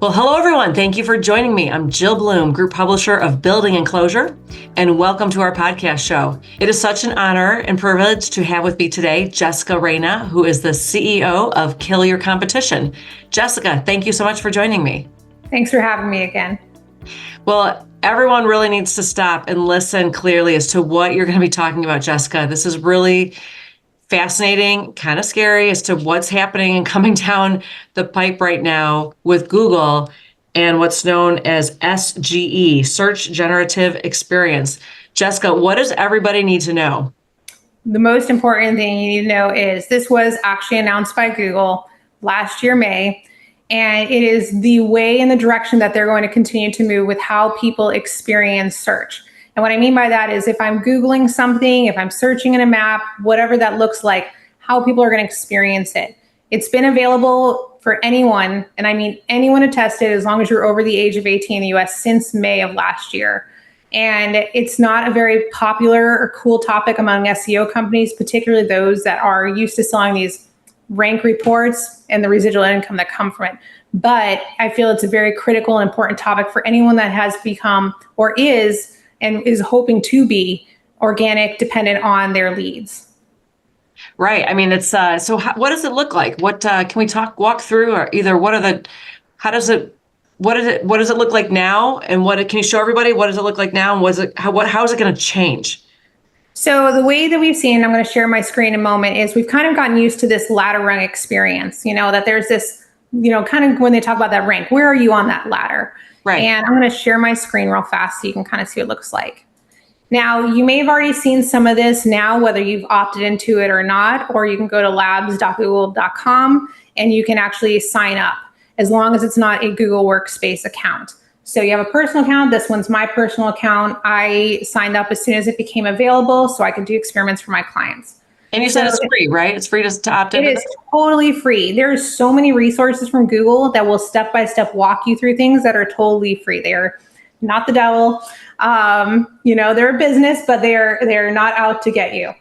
Well, hello, everyone. Thank you for joining me. I'm Jill Bloom, Group Publisher of Building Enclosure, and welcome to our podcast show. It is such an honor and privilege to have with me today Jessica Reyna, who is the CEO of Kill Your Competition. Jessica, thank you so much for joining me. Thanks for having me again. Well, everyone really needs to stop and listen clearly as to what you're going to be talking about, Jessica. This is really fascinating, kind of scary as to what's happening and coming down the pipe right now with Google and what's known as SGE, Search Generative Experience. Jessica, what does everybody need to know? The most important thing you need to know is this was actually announced by Google last year, May, and it is the way and the direction that they're going to continue to move with how people experience search. And what I mean by that is if I'm Googling something, if I'm searching in a map, whatever that looks like, how people are going to experience it. It's been available for anyone, and I mean anyone to test it as long as you're over the age of 18 in the US since May of last year. And it's not a very popular or cool topic among SEO companies, particularly those that are used to selling these rank reports and the residual income that come from it. But I feel it's a very critical and important topic for anyone that has become or is and is hoping to be organic, dependent on their leads. Right. I mean, it's what does it look like? What can we walk through, or either what does it look like now, and can you show everybody what does it look like now, and how is it going to change? So the way that we've seen, I'm going to share my screen in a moment, is we've kind of gotten used to this ladder rung experience. That there's this, kind of when they talk about that rank, where are you on that ladder? Right. And I'm going to share my screen real fast so you can kind of see what it looks like. Now, you may have already seen some of this now, whether you've opted into it or not, or you can go to labs.google.com and you can actually sign up as long as it's not a Google Workspace account. So you have a personal account. This one's my personal account. I signed up as soon as it became available so I could do experiments for my clients. And you said it's free, right? It's free to opt in. It is totally free. There's so many resources from Google that will step-by-step walk you through things that are totally free. They're not the devil. They're a business, but they're not out to get you.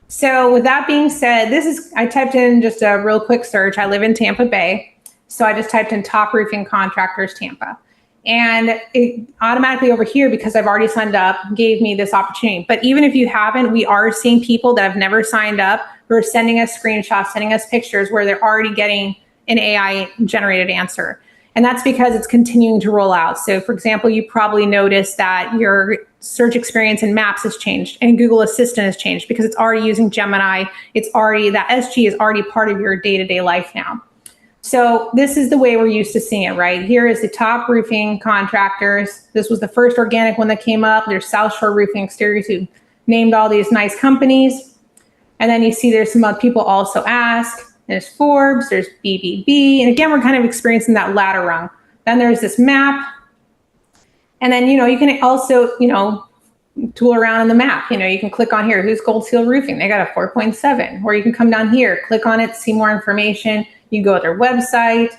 So with that being said, I typed in just a real quick search. I live in Tampa Bay. So I just typed in top roofing contractors, Tampa. And it automatically over here, because I've already signed up, gave me this opportunity. But even if you haven't, we are seeing people that have never signed up who are sending us screenshots, sending us pictures where they're already getting an AI generated answer. And that's because it's continuing to roll out. So for example, you probably noticed that your search experience in Maps has changed and Google Assistant has changed because it's already using Gemini. That SG is already part of your day-to-day life now. So this is the way we're used to seeing it, right? Here is the top roofing contractors. This was the first organic one that came up. There's South Shore Roofing Exteriors, who named all these nice companies. And then you see there's some other people also ask. There's Forbes, there's BBB. And again, we're kind of experiencing that ladder rung. Then there's this map. And then, you can also, tool around in the map. You can click on here, who's Gold Seal Roofing? They got a 4.7. Or you can come down here, click on it, see more information. You go to their website.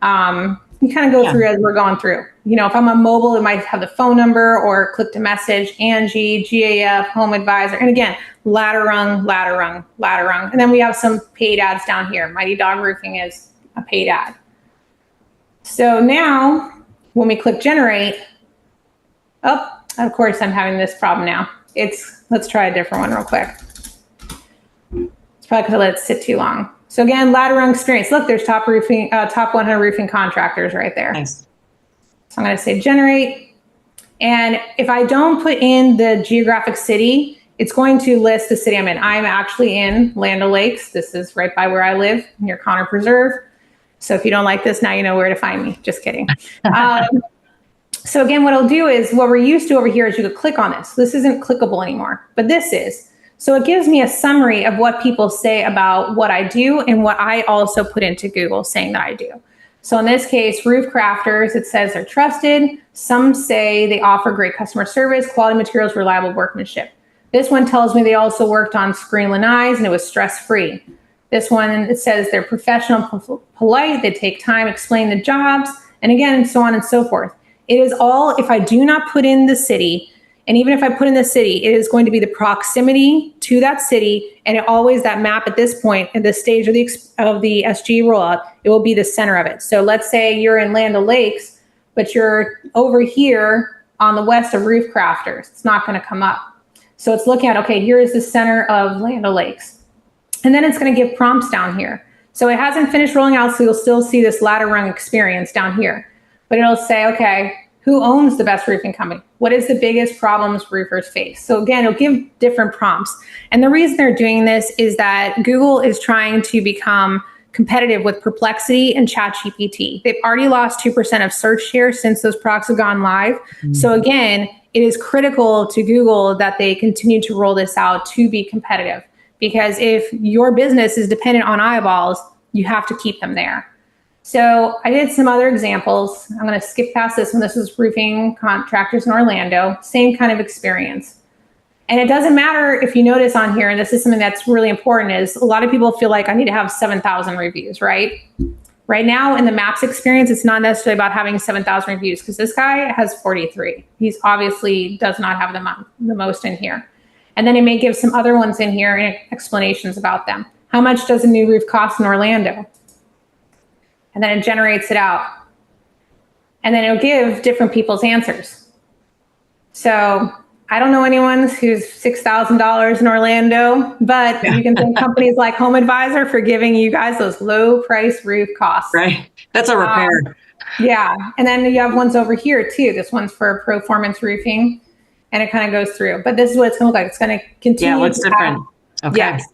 You kind of go through as we're going through. If I'm on mobile, it might have the phone number or click to message, Angie, GAF, Home Advisor. And again, ladder rung, ladder rung, ladder rung. And then we have some paid ads down here. Mighty Dog Roofing is a paid ad. So now when we click generate, of course I'm having this problem now. Let's try a different one real quick. It's probably because I let it sit too long. So again, ladder rung experience. Look, there's top 100 roofing contractors right there. Nice. So I'm going to say generate. And if I don't put in the geographic city, it's going to list the city I'm in. I'm actually in Land O'Lakes. This is right by where I live, near Connor Preserve. So if you don't like this, now you know where to find me. Just kidding. So again, what I'll do is what we're used to over here is you could click on this. This isn't clickable anymore, but this is. So it gives me a summary of what people say about what I do and what I also put into Google saying that I do. So in this case, Roof Crafters, it says they're trusted. Some say they offer great customer service, quality materials, reliable workmanship. This one tells me they also worked on screen lanais and it was stress-free. This one, it says they're professional, polite, they take time, explain the jobs, and again, so on and so forth. It is all, if I do not put in the city, And even if I put in the city, it is going to be the proximity to that city. And it always, that map at this point, at this stage of the SG rollout, it will be the center of it. So let's say you're in Land O'Lakes, but you're over here on the west of Roof Crafters. It's not going to come up. So it's looking at, okay, here is the center of Land O'Lakes. And then it's going to give prompts down here. So it hasn't finished rolling out, so you'll still see this ladder rung experience down here. But it'll say, okay, who owns the best roofing company? What is the biggest problems roofers face? So again, it'll give different prompts. And the reason they're doing this is that Google is trying to become competitive with Perplexity and ChatGPT. They've already lost 2% of search share since those products have gone live. So again, it is critical to Google that they continue to roll this out to be competitive. Because if your business is dependent on eyeballs, you have to keep them there. So I did some other examples. I'm going to skip past this one. This was roofing contractors in Orlando. Same kind of experience. And it doesn't matter if you notice on here, and this is something that's really important, is a lot of people feel like I need to have 7,000 reviews, right? Right now in the Maps experience, it's not necessarily about having 7,000 reviews because this guy has 43. He's obviously does not have the most in here. And then it may give some other ones in here and explanations about them. How much does a new roof cost in Orlando? And then it generates it out. And then it'll give different people's answers. So I don't know anyone who's $6,000 in Orlando, but you can thank companies like Home Advisor for giving you guys those low price roof costs. Right. That's a repair. Yeah. And then you have ones over here too. This one's for Proformance Roofing. And it kind of goes through. But this is what it's going to look like. It's going to continue. Yeah, what's different? Okay. Yes.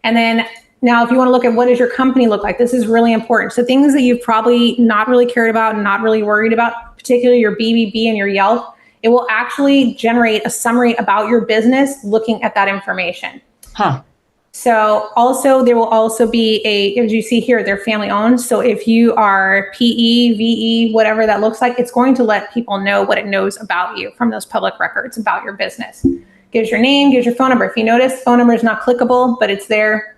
And then now, if you want to look at what does your company look like, this is really important. So things that you've probably not really cared about and not really worried about, particularly your BBB and your Yelp, it will actually generate a summary about your business looking at that information. Huh. So also, there will also be as you see here, they're family owned. So if you are PE, VE, whatever that looks like, it's going to let people know what it knows about you from those public records about your business. Gives your name, gives your phone number. If you notice, phone number is not clickable, but it's there.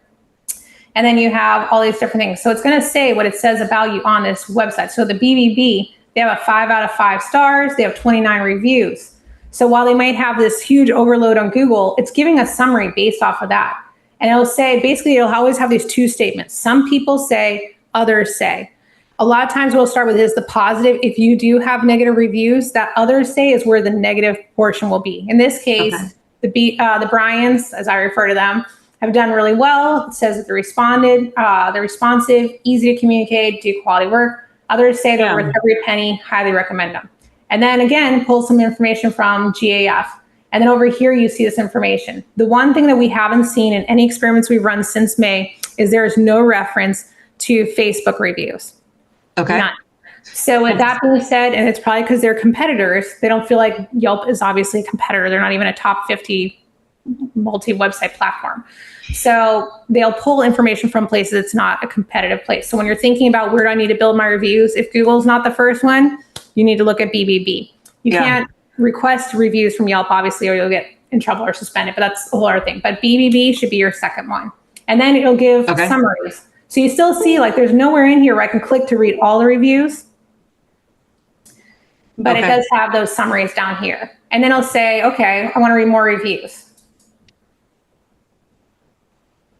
And then you have all these different things. So it's going to say what it says about you on this website. So the BBB, they have a 5 out of 5 stars. They have 29 reviews. So while they might have this huge overload on Google, it's giving a summary based off of that. And it'll say, basically, it'll always have these two statements. Some people say, others say. A lot of times we'll start with is the positive. If you do have negative reviews, that others say is where the negative portion will be. In this case, the Bryans, as I refer to them, have done really well. It says that they're responsive, easy to communicate, do quality work. Others say they're worth every penny, highly recommend them. And then again, pull some information from GAF. And then over here, you see this information. The one thing that we haven't seen in any experiments we've run since May is there is no reference to Facebook reviews. Okay. None. So with that being said, and it's probably because they're competitors, they don't feel like Yelp is obviously a competitor. They're not even a top 50 multi-website platform. So they'll pull information from places it's not a competitive place. So when you're thinking about where do I need to build my reviews, if Google's not the first one, you need to look at BBB. You can't request reviews from Yelp, obviously, or you'll get in trouble or suspended, but that's a whole other thing. But BBB should be your second one. And then it'll give summaries. So you still see, like, there's nowhere in here where I can click to read all the reviews, but it does have those summaries down here. And then it'll say, okay, I want to read more reviews.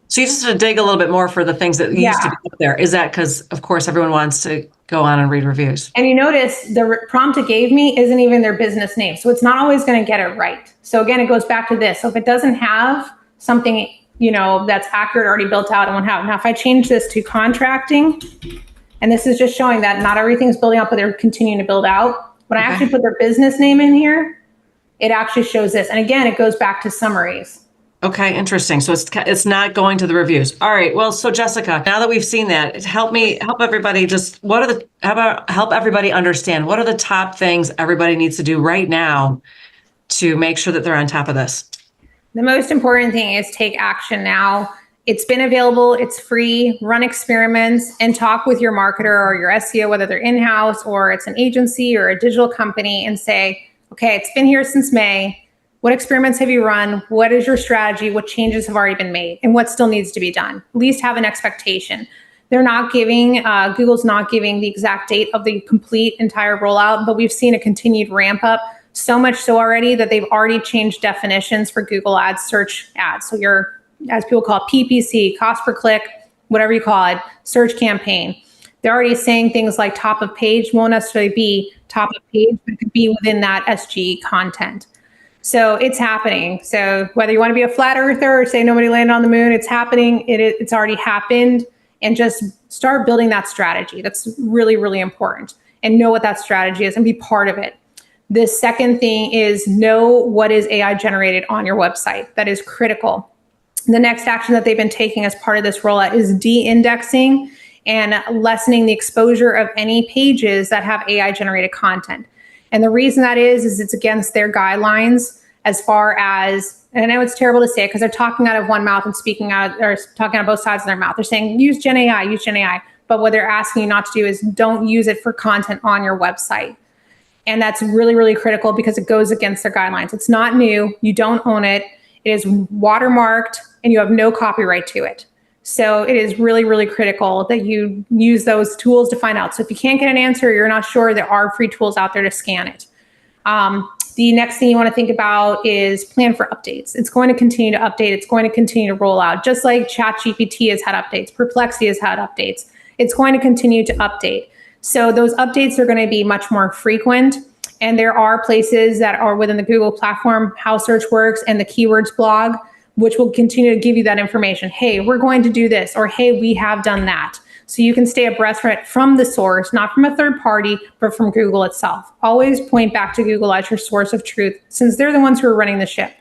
So you just have to dig a little bit more for the things that used to be up there. Is that because, of course, everyone wants to go on and read reviews? And you notice the prompt it gave me isn't even their business name. So it's not always going to get it right. So again, it goes back to this. So if it doesn't have something, that's accurate, already built out, it won't have it. Now, if I change this to contracting, and this is just showing that not everything's building up, but they're continuing to build out. When I actually put their business name in here, it actually shows this. And again, it goes back to summaries. Okay, interesting. So it's not going to the reviews. All right. Well, so Jessica, now that we've seen that, help everybody. Help everybody understand what are the top things everybody needs to do right now to make sure that they're on top of this. The most important thing is take action now. It's been available. It's free. Run experiments and talk with your marketer or your SEO, whether they're in-house or it's an agency or a digital company, and say, okay, it's been here since May. What experiments have you run? What is your strategy? What changes have already been made? And what still needs to be done? At least have an expectation. They're not giving, Google's not giving the exact date of the complete entire rollout, but we've seen a continued ramp up So much so already that they've already changed definitions for Google Ads search ads. So your, as people call it, PPC, cost per click, whatever you call it, search campaign. They're already saying things like top of page won't necessarily be top of page, but it could be within that SGE content. So it's happening. So whether you want to be a flat earther or say nobody landed on the moon, it's happening. It's already happened. And just start building that strategy. That's really, really important. And know what that strategy is and be part of it. The second thing is know what is AI generated on your website. That is critical. The next action that they've been taking as part of this rollout is de-indexing and lessening the exposure of any pages that have AI generated content. And the reason that is it's against their guidelines as far as, and I know it's terrible to say it because they're talking out of one mouth and speaking out, or talking out of both sides of their mouth. They're saying, use Gen AI, use Gen AI. But what they're asking you not to do is don't use it for content on your website. And that's really, really critical because it goes against their guidelines. It's not new. You don't own it. It is watermarked and you have no copyright to it. So it is really, really critical that you use those tools to find out. So if you can't get an answer, or you're not sure, there are free tools out there to scan it. The next thing you want to think about is plan for updates. It's going to continue to update. It's going to continue to roll out. Just like ChatGPT has had updates, Perplexity has had updates. It's going to continue to update. So those updates are going to be much more frequent. And there are places that are within the Google platform, How Search Works and the Keywords blog, which will continue to give you that information. Hey, we're going to do this, or hey, we have done that. So you can stay abreast from it from the source, not from a third party, but from Google itself. Always point back to Google as your source of truth, since they're the ones who are running the ship.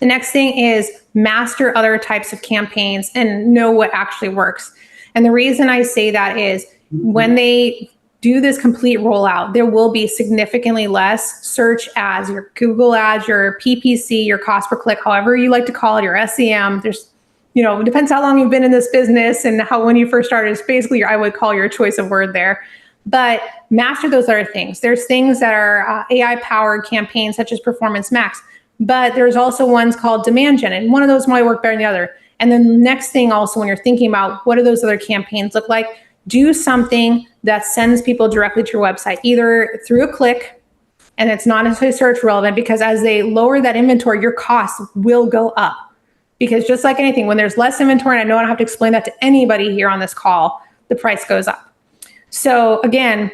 The next thing is master other types of campaigns and know what actually works. And the reason I say that is when they do this complete rollout, there will be significantly less search ads, your Google ads, your PPC, your cost per click, however you like to call it, your SEM. There's, it depends how long you've been in this business and how, when you first started, it's basically I would call your choice of word there. But master those other things. There's things that are AI powered campaigns such as Performance Max, but there's also ones called Demand Gen, and one of those might work better than the other. And then the next thing also, when you're thinking about what do those other campaigns look like, do something that sends people directly to your website, either through a click, and it's not necessarily search relevant, because as they lower that inventory, your costs will go up. Because just like anything, when there's less inventory, and I know I don't have to explain that to anybody here on this call, the price goes up. So again,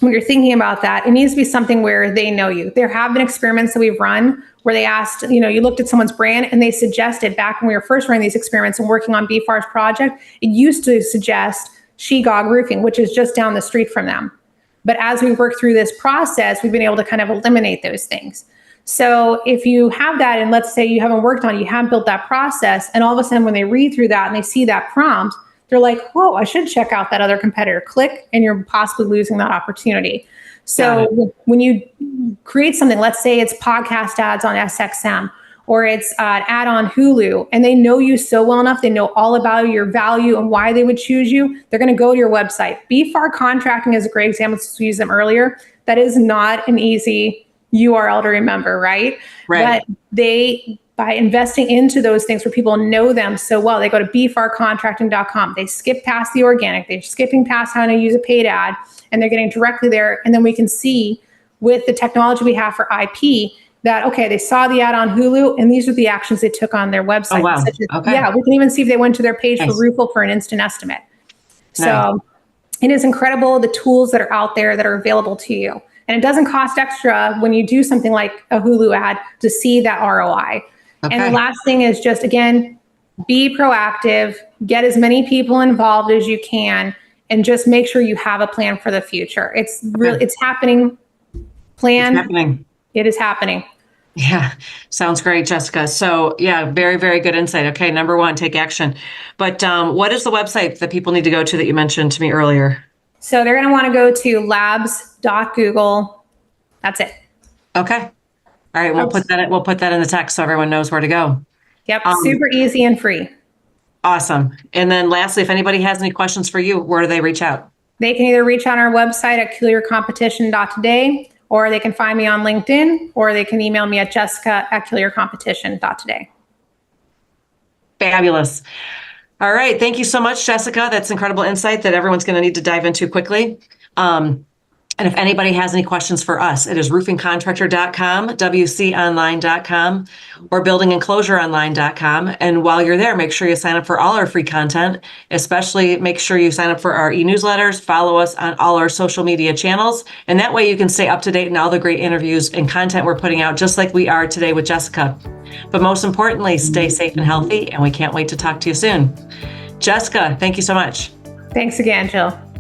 when you're thinking about that, it needs to be something where they know you. There have been experiments that we've run where they asked, you looked at someone's brand and they suggested, back when we were first running these experiments and working on BFAR's project, it used to suggest Shegog Roofing, which is just down the street from them. But as we work through this process, we've been able to kind of eliminate those things. So if you have that, and let's say you haven't worked on it, you haven't built that process, and all of a sudden when they read through that and they see that prompt, they're like, whoa, I should check out that other competitor. Click, and you're possibly losing that opportunity. So when you create something, let's say it's podcast ads on SXM, or it's an ad on Hulu, and they know you so well enough, they know all about your value and why they would choose you, they're going to go to your website. BFAR Contracting is a great example, since we used them earlier. That is not an easy URL to remember, right? But they, by investing into those things where people know them so well, they go to bfarcontracting.com. They skip past the organic, they're skipping past how to use a paid ad, and they're getting directly there. And then we can see with the technology we have for IP that, okay, they saw the ad on Hulu, and these are the actions they took on their website. Oh, wow. Such as, yeah, we can even see if they went to their page for Roofle for an instant estimate. So it is incredible, the tools that are out there that are available to you. And it doesn't cost extra when you do something like a Hulu ad to see that ROI. And the last thing is just, again, be proactive, get as many people involved as you can, and just make sure you have a plan for the future. It's really, it's happening. Plan. It's happening. It is happening. Yeah, sounds great, Jessica. So yeah, very, very good insight. Okay, number one, take action. But what is the website that people need to go to that you mentioned to me earlier? So they're going to want to go to labs.google. That's it. Okay. All right, we'll put that in the text so everyone knows where to go. Yep, super easy and free. Awesome. And then lastly, if anybody has any questions for you, where do they reach out? They can either reach on our website at clearcompetition.today, or they can find me on LinkedIn, or they can email me at jessica@clearcompetition.today. Fabulous. All right. Thank you so much, Jessica. That's incredible insight that everyone's going to need to dive into quickly. And if anybody has any questions for us, it is roofingcontractor.com, wconline.com, or buildingenclosureonline.com. And while you're there, make sure you sign up for all our free content, especially make sure you sign up for our e-newsletters, follow us on all our social media channels. And that way you can stay up to date in all the great interviews and content we're putting out, just like we are today with Jessica. But most importantly, stay safe and healthy, and we can't wait to talk to you soon. Jessica, thank you so much. Thanks again, Jill.